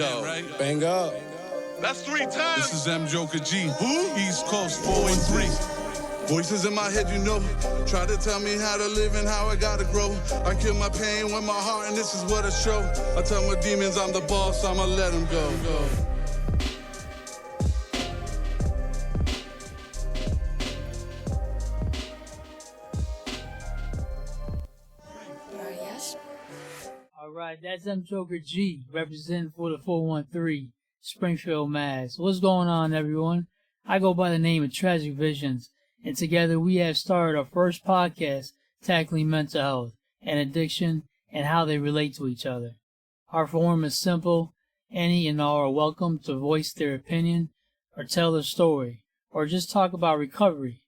Yo, right? Bang up. That's 3 times. This is M. Joker G. Who? East Coast 413. Voices in my head, you know, try to tell me how to live and how I gotta grow. I kill my pain with my heart, and this is what I show. I tell my demons I'm the boss, I'ma let them go. All right, that's M. Joker G, representing for the 413, Springfield, Mass. What's going on, everyone? I go by the name of Tragic Visions, and together we have started our first podcast tackling mental health and addiction and how they relate to each other. Our forum is simple. Any and all are welcome to voice their opinion or tell their story or just talk about recovery.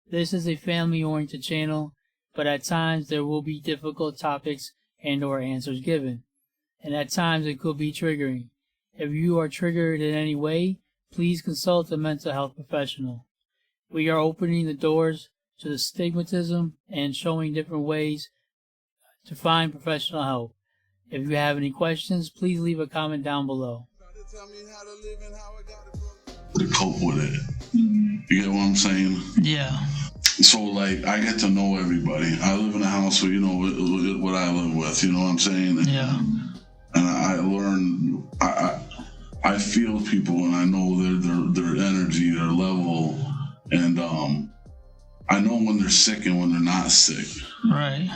This is a family-oriented channel, but at times there will be difficult topics and or answers given, and at times it could be triggering. If you are triggered in any way, please consult a mental health professional. We are opening the doors to the stigmatism and showing different ways to find professional help. If you have any questions, please leave a comment down below. To cope with it. You get what I'm saying? Yeah. So, like, I get to know everybody. I live in a house where, you know, what I live with, you know what I'm saying? Yeah. And I learn, I feel people and I know their energy, their level, and I know when they're sick and when they're not sick. Right.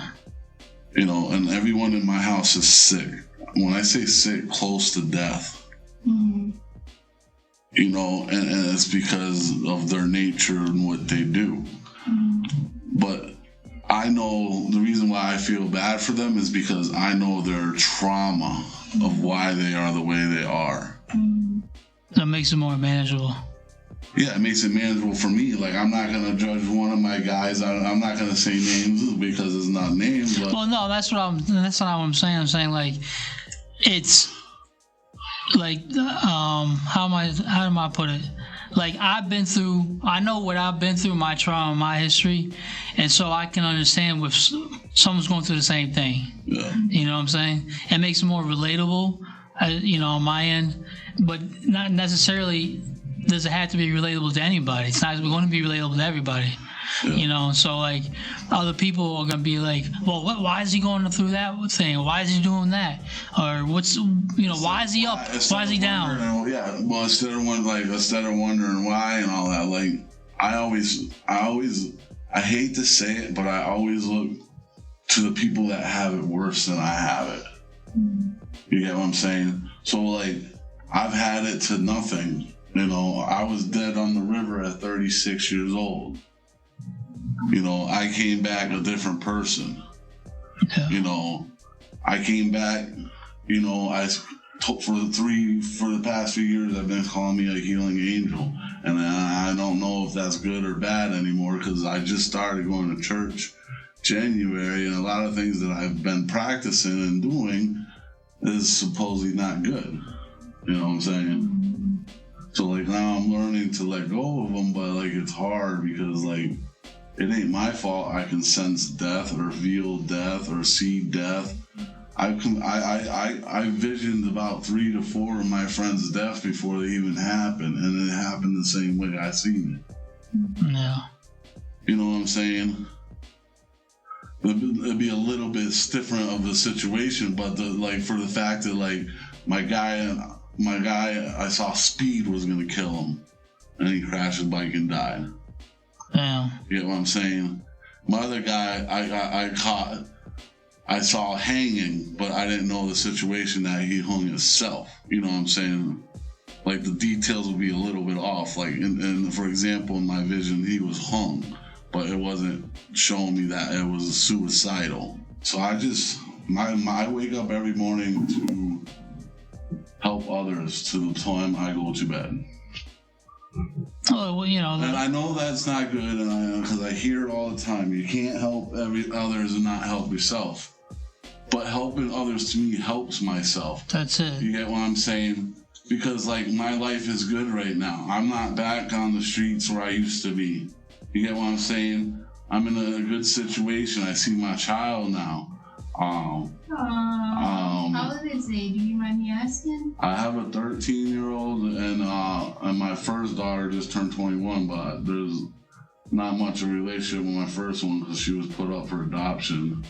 You know, and everyone in my house is sick. When I say sick, close to death. Mm-hmm. You know, and it's because of their nature and what they do. But I know the reason why I feel bad for them is because I know their trauma of why they are the way they are. That makes it more manageable. Yeah, it makes it manageable for me. Like, I'm not going to judge one of my guys. I'm not going to say names because it's not names. But well, no, that's not what I'm saying. I'm saying, like, it's like, how do I put it? Like, I know what I've been through, my trauma, my history, and so I can understand if someone's going through the same thing. Yeah. You know what I'm saying? It makes it more relatable, you know, on my end, but not necessarily does it have to be relatable to anybody. It's not going to be relatable to everybody. Yeah. You know, so, like, other people are going to be like, well, why is he going through that thing? Why is he doing that? Or why is he up? Why is he down? Yeah, well, instead of wondering why and all that, like, I hate to say it, but I always look to the people that have it worse than I have it. You get what I'm saying? So, like, I've had it to nothing. You know, I was dead on the river at 36 years old. You know, I came back a different person. Yeah. You know, I came back, you know, for the past few years, I've been calling me a healing angel. And I don't know if that's good or bad anymore because I just started going to church January, and a lot of things that I've been practicing and doing is supposedly not good. You know what I'm saying? So, like, now I'm learning to let go of them, but, like, it's hard because, like, it ain't my fault I can sense death or feel death or see death. I visioned about 3 to 4 of my friends' deaths before they even happened, and it happened the same way I seen it. Yeah. You know what I'm saying? It'd be a little bit different of the situation, but for the fact that, like, my guy I saw speed was gonna kill him, and he crashed his bike and died. Yeah. You get what I'm saying? My other guy I saw hanging, but I didn't know the situation that he hung himself. You know what I'm saying? Like, the details would be a little bit off. Like, and for example, in my vision, he was hung, but it wasn't showing me that it was suicidal. So I wake up every morning to help others to the time I go to bed. Oh, well, you know. And I know that's not good, because I hear it all the time. You can't help others and not help yourself. But helping others, to me, helps myself. That's it. You get what I'm saying? Because, like, my life is good right now. I'm not back on the streets where I used to be. You get what I'm saying? I'm in a good situation. I see my child now. How old is it? Do you mind me asking? I have a 13-year-old, and my first daughter just turned 21, but there's not much of a relationship with my first one because she was put up for adoption,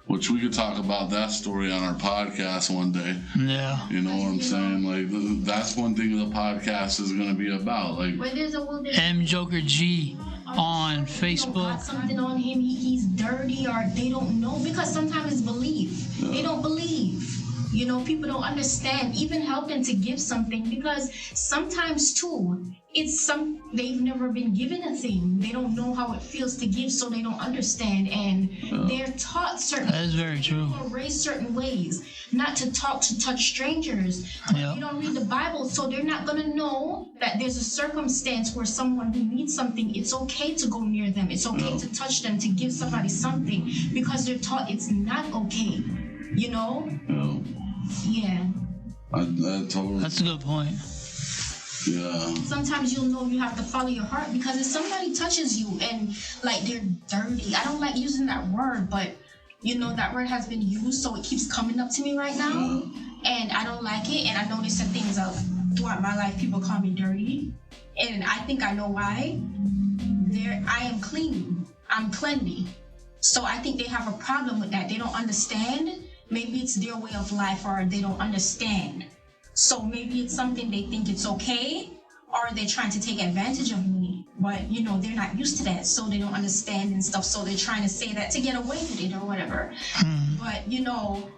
which we could talk about that story on our podcast one day. Yeah. You know what I'm saying? Like, that's one thing the podcast is going to be about. Like, When there's a woman M Joker G on got Facebook. something on him, he's dirty, or they don't know, because sometimes it's belief. They don't believe. You know, people don't understand, even helping to give something, because sometimes too, they've never been given a thing. They don't know how it feels to give, so they don't understand, and they're taught certain. That is very true. Or raised certain ways, not to touch strangers. Yeah. You don't read the Bible, so they're not gonna know that there's a circumstance where someone who needs something, it's okay to go near them. It's okay to touch them, to give somebody something, because they're taught it's not okay. You know? Yeah. I totally. That's a good point. Yeah. Sometimes you'll know you have to follow your heart, because if somebody touches you and like they're dirty, I don't like using that word, but you know that word has been used, so it keeps coming up to me right now, and I don't like it. And I notice that things throughout my life, people call me dirty, and I think I know why. I am clean. I'm cleanly. So I think they have a problem with that. They don't understand. Maybe it's their way of life, or they don't understand. So maybe it's something they think it's okay, or they're trying to take advantage of me. But, you know, they're not used to that, so they don't understand and stuff. So they're trying to say that to get away with it or whatever. But, you know,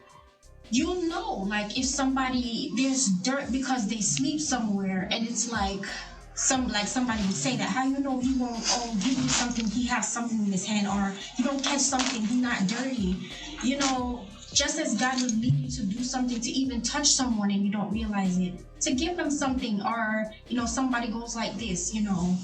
like if somebody, there's dirt because they sleep somewhere, and it's like, somebody would say that, how you know he won't give you something, he has something in his hand, or he don't catch something, he not dirty. You know, just as God would lead you to do something, to even touch someone and you don't realize it, to give them something, or, you know, somebody goes like this, you know,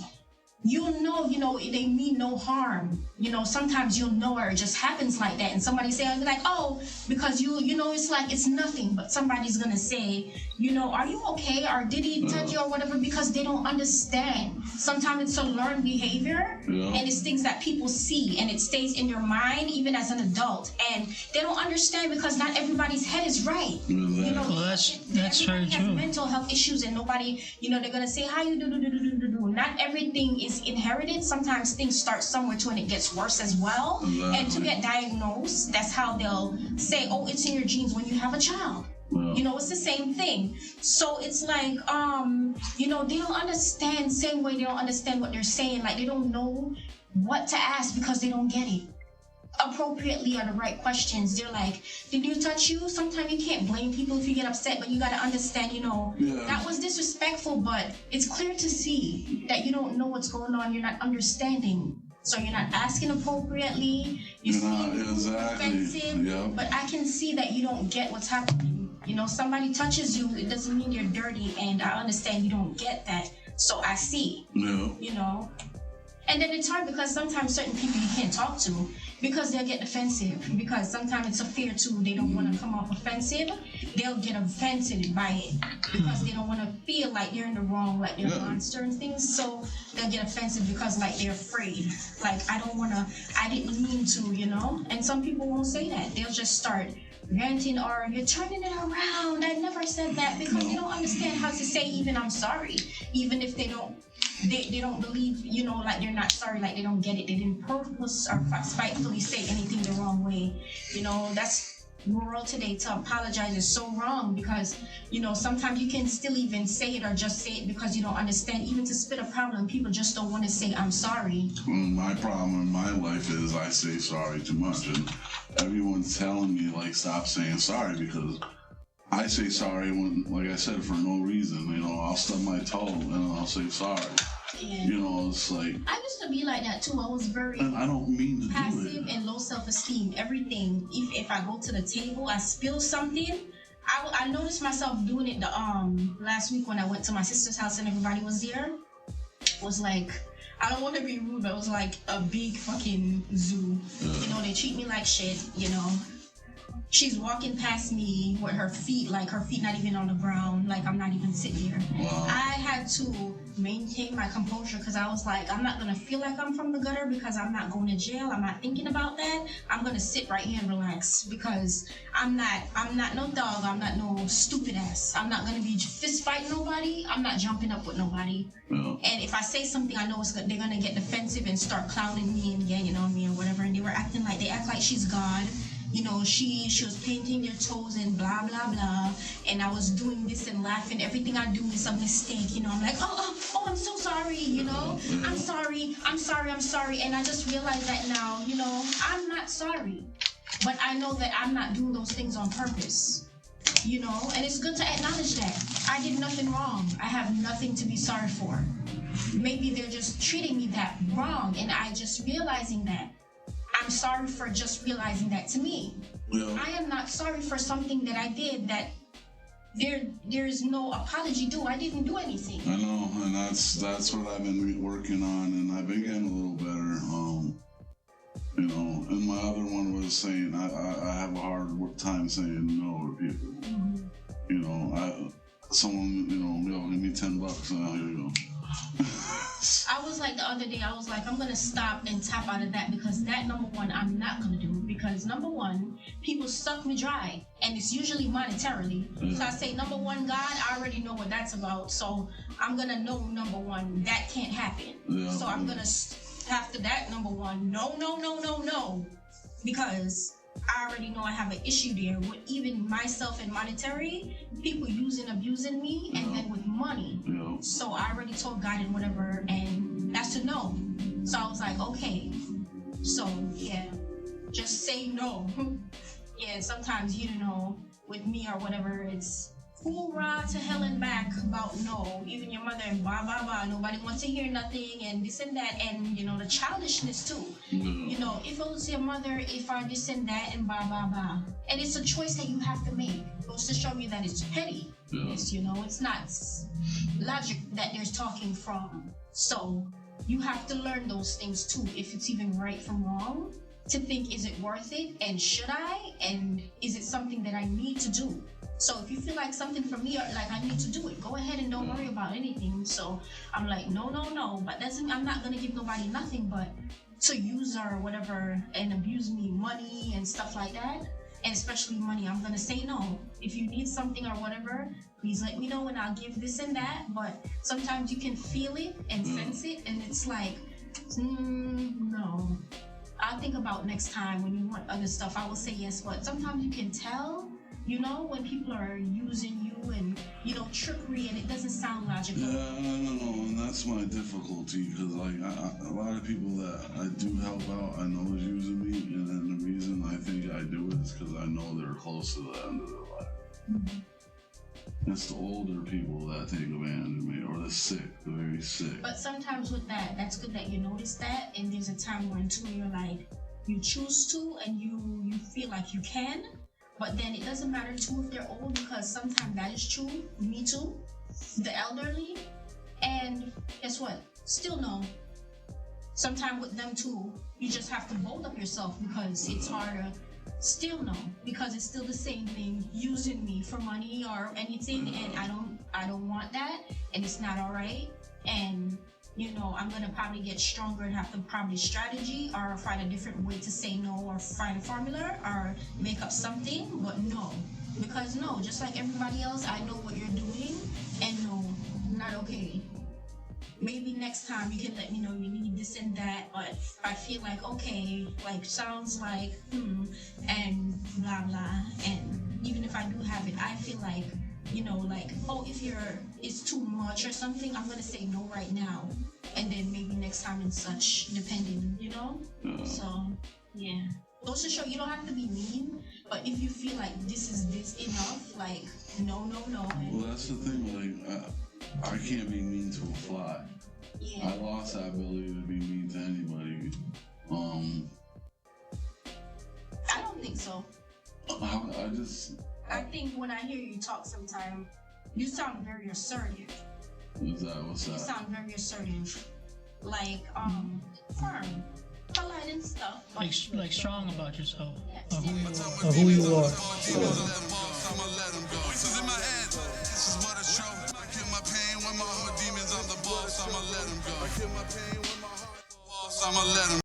they mean no harm. You know, sometimes you'll know, or it just happens like that, and somebody say, like, oh, because you know, it's like it's nothing, but somebody's gonna say, you know, are you okay, or did he touch you, or whatever, because they don't understand. Sometimes it's a learned behavior, and it's things that people see, and it stays in your mind even as an adult, and they don't understand because not everybody's head is right. You know, Well, that's very everybody has true. mental health issues, and nobody, you know, they're gonna say, how you do. Not everything is inherited. Sometimes things start somewhere too, and it gets worse as well. And to get diagnosed, that's how they'll say, oh, it's in your genes when you have a child. You know, it's the same thing. So it's like, you know, they don't understand, same way they don't understand what they're saying. Like, they don't know what to ask because they don't get it appropriately, or the right questions. They're like, did you touch you? Sometimes you can't blame people if you get upset, but you got to understand, you know, that was disrespectful, but it's clear to see that you don't know what's going on. You're not understanding. So you're not asking appropriately. You're not offensive, but I can see that you don't get what's happening. You know, somebody touches you, it doesn't mean you're dirty, and I understand you don't get that. So I see, you know. And then it's hard because sometimes certain people you can't talk to because they'll get offensive. Because sometimes it's a fear too. They don't want to come off offensive. They'll get offended by it because they don't want to feel like they're in the wrong, like they're a monster and things. So they'll get offensive because like they're afraid. Like, I didn't mean to, you know? And some people won't say that. They'll just start ranting, or you're turning it around. I never said that, because they don't understand how to say even I'm sorry. Even if they don't believe, you know, like they're not sorry, like they don't get it. They didn't purpose or spitefully say anything the wrong way. You know, that's the world today. To apologize is so wrong, because, you know, sometimes you can still even say it or just say it because you don't understand. Even to spit a problem, people just don't want to say I'm sorry. My problem in my life is I say sorry too much, and everyone's telling me, like, stop saying sorry, because I say sorry when, like I said, for no reason. You know, I'll stub my toe and I'll say sorry. Yeah. You know, it's like, I used to be like that too. I was very and I don't mean to passive do it. and low self-esteem. Everything. If I go to the table, I spill something. I noticed myself doing it the last week when I went to my sister's house and everybody was there. It was like, I don't want to be rude, but it was like a big fucking zoo. You know, they treat me like shit, you know. she's walking past me with her feet not even on the ground, like I'm not even sitting here. Wow. I had to maintain my composure because I was like, I'm not gonna feel like I'm from the gutter because I'm not going to jail. I'm not thinking about that. I'm gonna sit right here and relax because I'm not no dog. I'm not no stupid ass. I'm not gonna be fist fighting nobody. I'm not jumping up with nobody. Yeah. And if I say something, I know they're gonna get defensive and start clowning me and ganging on me or whatever. And they act like she's God. You know, she was painting their toes and blah, blah, blah. And I was doing this and laughing. Everything I do is a mistake. You know, I'm like, oh, I'm so sorry. You know, I'm sorry. And I just realized that now, you know, I'm not sorry. But I know that I'm not doing those things on purpose. You know, and it's good to acknowledge that. I did nothing wrong. I have nothing to be sorry for. Maybe they're just treating me that wrong. And I just realizing that. I'm sorry for just realizing that to me. Yeah. I am not sorry for something that I did that there's no apology due. I didn't do anything. I know, and that's what I've been working on, and I've been getting a little better. You know, and my other one was saying I have a hard time saying no to people. Mm-hmm. You know, someone, you know, yo, give me $10, and here you go. I was like the other day, I was like, I'm going to stop and tap out of that because that, number one, I'm not going to do. Because number one, people suck me dry. And it's usually monetarily. Yeah. So I say, number one, God, I already know what that's about. So I'm going to know, number one, that can't happen. Yeah. So I'm going to, after that, number one, no. Because I already know I have an issue there with even myself and monetary, people abusing me, and then with money. Yeah. So I already told God and whatever, and that's a no. So I was like, okay. So yeah, just say no. Yeah, sometimes, you know, with me or whatever, it's hoorah to hell and back about no. Even your mother and blah, blah, blah. Nobody wants to hear nothing and this and that. And, you know, the childishness too. Yeah. You know, if it was your mother, if I this and that and blah, blah, blah. And it's a choice that you have to make. It goes to show you that it's petty. Yeah. It's, you know, it's not logic that they're talking from. So you have to learn those things too. If it's even right from wrong. To think, is it worth it? And should I? And is it something that I need to do? So if you feel like something for me, or like I need to do it, go ahead and don't worry about anything. So I'm like, no. But I'm not gonna give nobody nothing but to use or whatever and abuse me, money and stuff like that. And especially money, I'm gonna say no. If you need something or whatever, please let me know and I'll give this and that. But sometimes you can feel it and sense it, and it's like, no. I'll think about next time when you want other stuff. I will say yes, but sometimes you can tell, you know, when people are using you and, you know, trickery, and it doesn't sound logical. Yeah, I don't know, and that's my difficulty, because like a lot of people that I do help out, I know is using me, and then the reason I think I do it is because I know they're close to the end of their life. Mm-hmm. It's the older people that take advantage of me, or the sick, the very sick. But sometimes with that, that's good that you notice that, and there's a time when too you're like, you choose to, and you feel like you can, but then it doesn't matter too if they're old, because sometimes that is true. Me too, the elderly, and guess what? Still no. Sometimes with them too, you just have to bold up yourself because it's harder. Still no, because it's still the same thing, using me for money or anything, and I don't want that, and it's not all right. And you know, I'm gonna probably get stronger and have to probably strategy or find a different way to say no, or find a formula or make up something. But no, because no, just like everybody else, I know what you're doing, and no, not okay. Maybe next time you can let me know you need this and that, but I feel like, okay, like sounds like, and blah, blah. And even if I do have it, I feel like, you know, like, oh, if it's too much or something, I'm going to say no right now. And then maybe next time and such, depending, you know? So, yeah. Those to show you don't have to be mean, but if you feel like this is enough, like, no. Well, that's the thing, like, I can't be mean to a fly. Yeah. I lost that ability to be mean to anybody. I don't think so. I think when I hear you talk sometime, you sound very assertive. What's that? You sound very assertive. Like, firm. polite and stuff. Like strong about yourself. Or who you are. Or who you are. Voices in my head, this is what I show. I kill my pain when my heart demons, I'm the boss, I'ma let them go. I kill my pain when my heart boss, I'ma let them